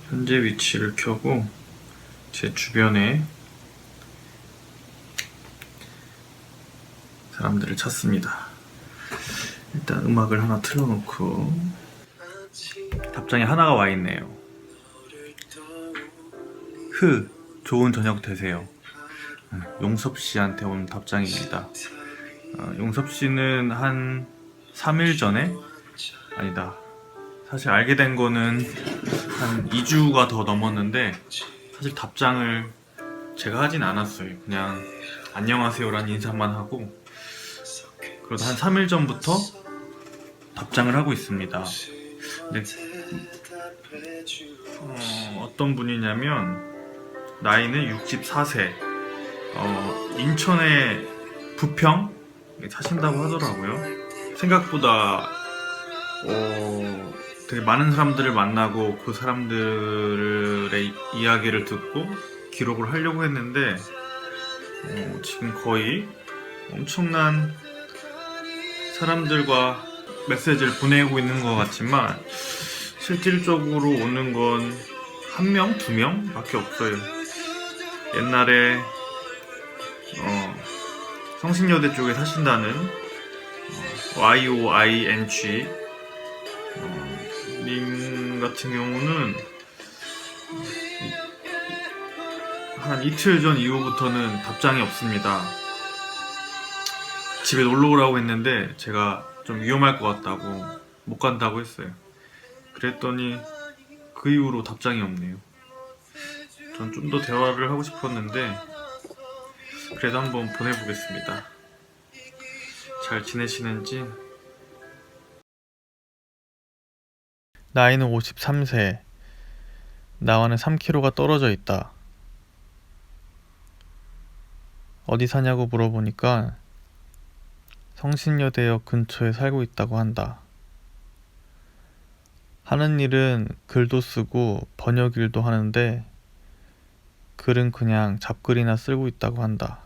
현재 위치를 켜고 제 주변에 사람들을 찾습니다. 일단 음악을 하나 틀어놓고 답장이 하나가 와 있네요. 좋은 저녁 되세요. 용섭 씨한테 온 답장입니다. 용섭 씨는 한 3일 전에? 아니다. 사실 알게 된 거는 한 2주가 더 넘었는데 사실 답장을 제가 하진 않았어요. 그냥 안녕하세요라는 인사만 하고 그러다 한 3일 전부터 답장을 하고 있습니다. 근데 어떤 분이냐면 나이는 64세 인천의 부평 사신다고 하더라고요. 생각보다 되게 많은 사람들을 만나고 그 사람들의 이야기를 듣고 기록을 하려고 했는데 지금 거의 엄청난 사람들과 메시지를 보내고 있는 것 같지만 실질적으로 오는 건 1명, 2명 밖에 없어요. 옛날에 성신여대 쪽에 사신다는 YOING 님 같은 경우는 한 이틀 전 이후부터는 답장이 없습니다. 집에 놀러 오라고 했는데 제가 좀 위험할 것 같다고 못 간다고 했어요. 그랬더니 그 이후로 답장이 없네요. 전 좀 더 대화를 하고 싶었는데 그래도 한번 보내보겠습니다. 잘 지내시는지. 나이는 53세. 나와는 3kg가 떨어져 있다. 어디 사냐고 물어보니까 성신여대역 근처에 살고 있다고 한다. 하는 일은 글도 쓰고 번역 일도 하는데 글은 그냥 잡글이나 쓰고 있다고 한다.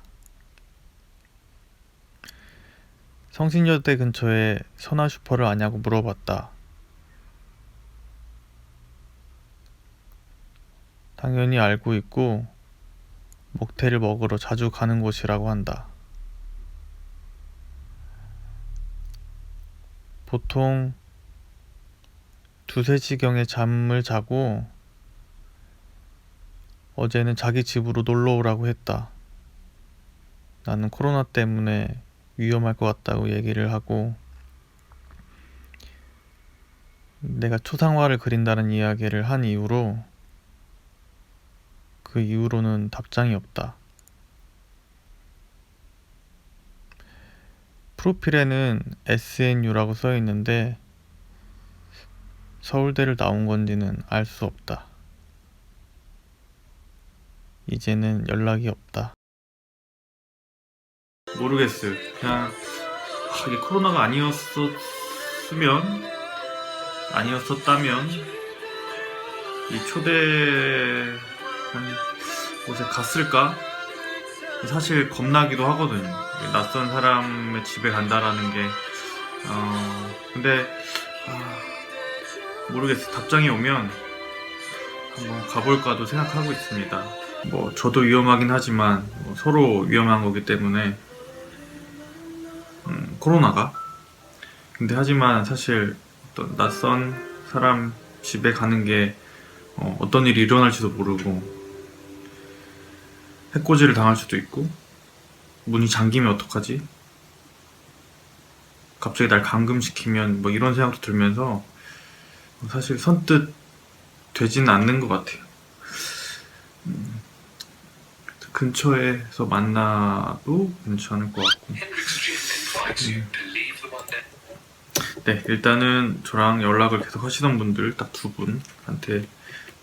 성신여대 근처에 선화슈퍼를 아냐고 물어봤다. 당연히 알고 있고 목테일 먹으러 자주 가는 곳이라고 한다. 보통 2, 3시경에 잠을 자고 어제는 자기 집으로 놀러 오라고 했다. 나는 코로나 때문에 위험할 것 같다고 얘기를 하고 내가 초상화를 그린다는 이야기를 한 이후로 그 이후로는 답장이 없다. 프로필에는 SNU라고 써 있는데 서울대를 나온 건지는 알 수 없다. 이제는 연락이 없다. 모르겠어요. 그냥 이게 코로나가 아니었었다면 이 초대한 곳에 갔을까? 사실 겁나기도 하거든요. 낯선 사람의 집에 간다라는 게 근데 모르겠어요. 답장이 오면 한번 가볼까도 생각하고 있습니다. 뭐 저도 위험하긴 하지만 서로 위험한 거기 때문에 코로나가. 근데 하지만 사실 어떤 낯선 사람 집에 가는 게 어떤 일이 일어날지도 모르고 해코지를 당할 수도 있고, 문이 잠기면 어떡하지? 갑자기 날 감금시키면 뭐 이런 생각도 들면서 사실 선뜻 되지는 않는 것 같아요. 근처에서 만나도 괜찮을 것 같고. 네, 일단은 저랑 연락을 계속 하시던 분들 딱 2분한테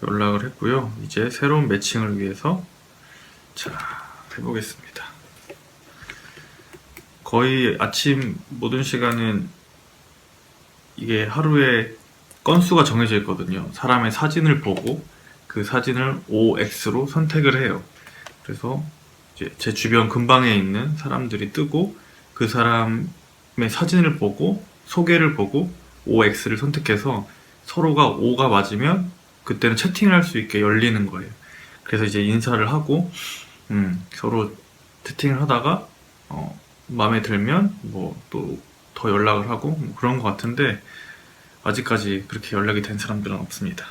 연락을 했고요. 이제 새로운 매칭을 위해서 자, 해보겠습니다. 거의 아침 모든 시간은 이게 하루에 건수가 정해져 있거든요. 사람의 사진을 보고 그 사진을 OX로 선택을 해요. 그래서 이제 제 주변 근방에 있는 사람들이 뜨고 그 사람의 사진을 보고 소개를 보고 OX를 선택해서 서로가 O가 맞으면 그때는 채팅을 할 수 있게 열리는 거예요. 그래서 이제 인사를 하고 서로 채팅을 하다가 마음에 들면 뭐 또 더 연락을 하고 뭐 그런 것 같은데 아직까지 그렇게 연락이 된 사람들은 없습니다.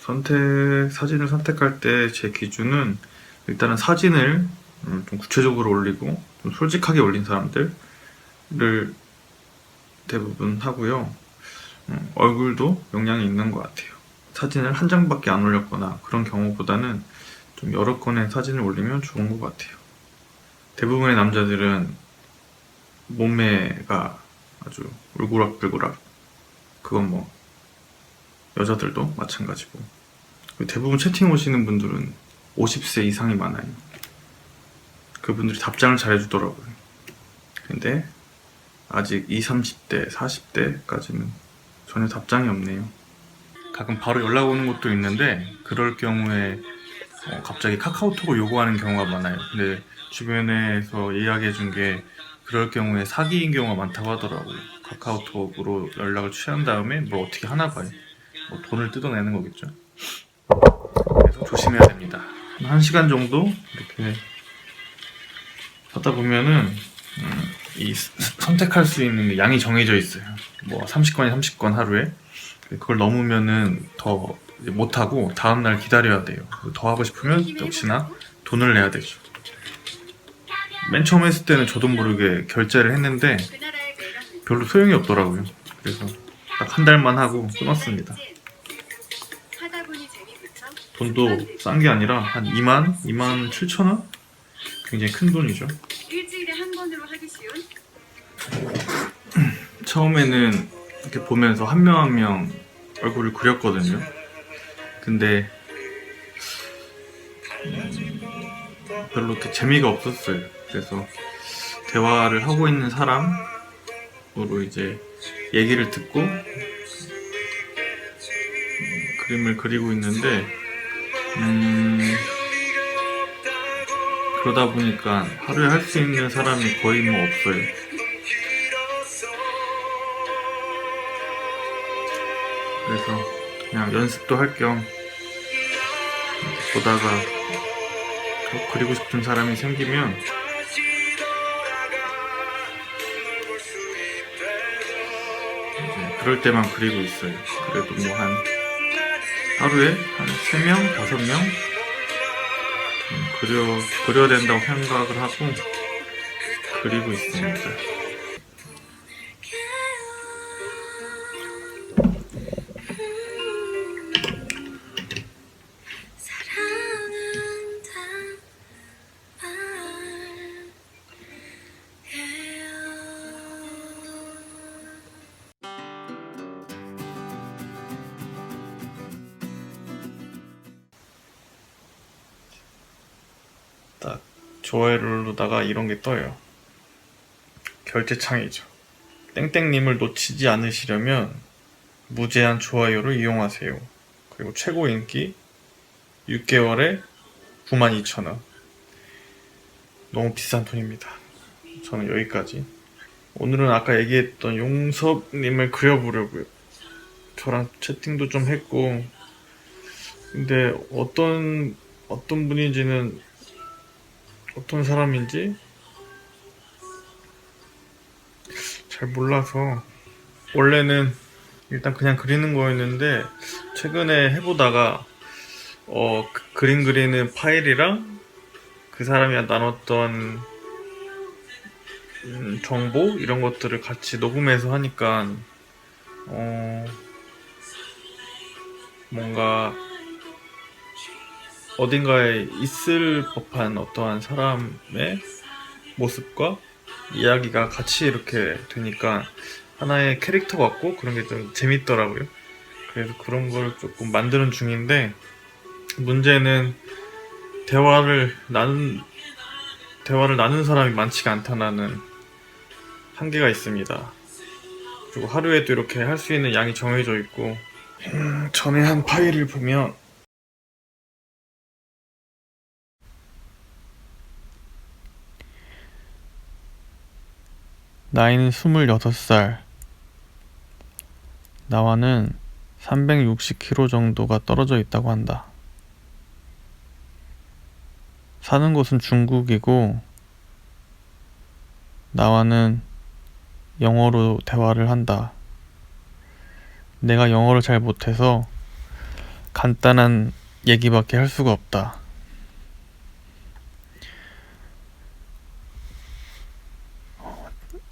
사진을 선택할 때 제 기준은 일단은 사진을 좀 구체적으로 올리고 좀 솔직하게 올린 사람들을 대부분 하고요. 얼굴도 영향이 있는 것 같아요. 사진을 한 장밖에 안 올렸거나 그런 경우보다는 좀 여러 건의 사진을 올리면 좋은 것 같아요. 대부분의 남자들은 몸매가 아주 울그락불그락, 그건 뭐 여자들도 마찬가지고, 대부분 채팅 오시는 분들은 50세 이상이 많아요. 그분들이 답장을 잘 해주더라고요. 근데 아직 20, 30대, 40대까지는 전혀 답장이 없네요. 가끔 바로 연락 오는 것도 있는데 그럴 경우에 갑자기 카카오톡을 요구하는 경우가 많아요. 근데 주변에서 이야기해 준 게 그럴 경우에 사기인 경우가 많다고 하더라고요. 카카오톡으로 연락을 취한 다음에 뭘 어떻게 하나 봐요. 뭐 돈을 뜯어내는 거겠죠. 그래서 조심해야 됩니다. 1시간 정도 이렇게 하다 보면은 이 선택할 수 있는 양이 정해져 있어요. 뭐 30건이 30건 하루에. 그걸 넘으면은 더 못하고 다음날 기다려야 돼요. 더 하고 싶으면 역시나 돈을 내야 되죠. 맨 처음 했을 때는 저도 모르게 결제를 했는데 별로 소용이 없더라고요. 그래서 딱 한 달만 하고 끊었습니다. 돈도 싼 게 아니라 한 2만 7천 원? 굉장히 큰 돈이죠. 일주일에 한 번으로 하기 쉬운 처음에는 이렇게 보면서 한 명 한 명 얼굴을 그렸거든요. 근데 별로 이렇게 재미가 없었어요. 그래서 대화를 하고 있는 사람으로 이제 얘기를 듣고 그림을 그리고 있는데 그러다 보니까 하루에 할 수 있는 사람이 거의 뭐 없어요. 그래서 그냥 연습도 할 겸 보다가 더 그리고 싶은 사람이 생기면 그럴 때만 그리고 있어요. 그래도 뭐 하루에 한 3명, 5명 그려야 된다고 생각을 하고 그리고 있습니다. 딱 좋아요를 누르다가 이런 게 떠요. 결제창이죠. 땡땡님을 놓치지 않으시려면 무제한 좋아요를 이용하세요. 그리고 최고 인기 6개월에 92,000원. 너무 비싼 돈입니다. 저는 여기까지. 오늘은 아까 얘기했던 용섭님을 그려보려고요. 저랑 채팅도 좀 했고, 근데 어떤 분인지는, 어떤 사람인지 잘 몰라서, 원래는 일단 그냥 그리는 거였는데 최근에 해보다가 그림 그리는 파일이랑 그 사람이 나눴던 정보 이런 것들을 같이 녹음해서 하니까 뭔가 어딘가에 있을 법한 어떠한 사람의 모습과 이야기가 같이 이렇게 되니까 하나의 캐릭터 같고 그런 게 좀 재밌더라고요. 그래서 그런 걸 조금 만드는 중인데, 문제는 대화를 나눈 사람이 많지가 않다는 한계가 있습니다. 그리고 하루에도 이렇게 할 수 있는 양이 정해져 있고, 전에 한 파일을 보면 나이는 26살, 나와는 360km 정도가 떨어져 있다고 한다. 사는 곳은 중국이고, 나와는 영어로 대화를 한다. 내가 영어를 잘 못해서 간단한 얘기밖에 할 수가 없다.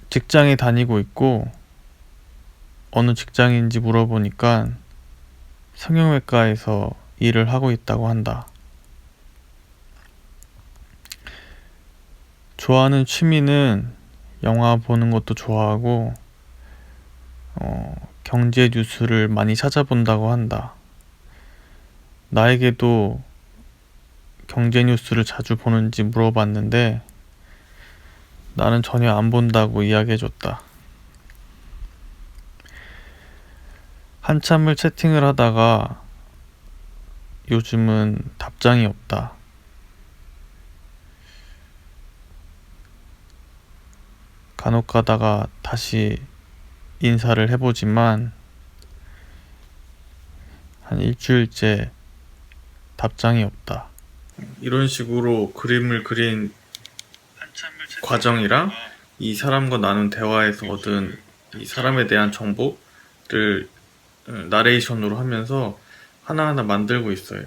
직장에 다니고 있고, 어느 직장인지 물어보니까 성형외과에서 일을 하고 있다고 한다. 좋아하는 취미는 영화 보는 것도 좋아하고, 경제 뉴스를 많이 찾아본다고 한다. 나에게도 경제 뉴스를 자주 보는지 물어봤는데 나는 전혀 안 본다고 이야기해줬다. 한참을 채팅을 하다가 요즘은 답장이 없다. 간혹 가다가 다시 인사를 해보지만 한 일주일째 답장이 없다. 이런 식으로 그림을 그린 과정이랑 이 사람과 나눈 대화에서 얻은 이 사람에 대한 정보를 나레이션으로 하면서 하나하나 만들고 있어요.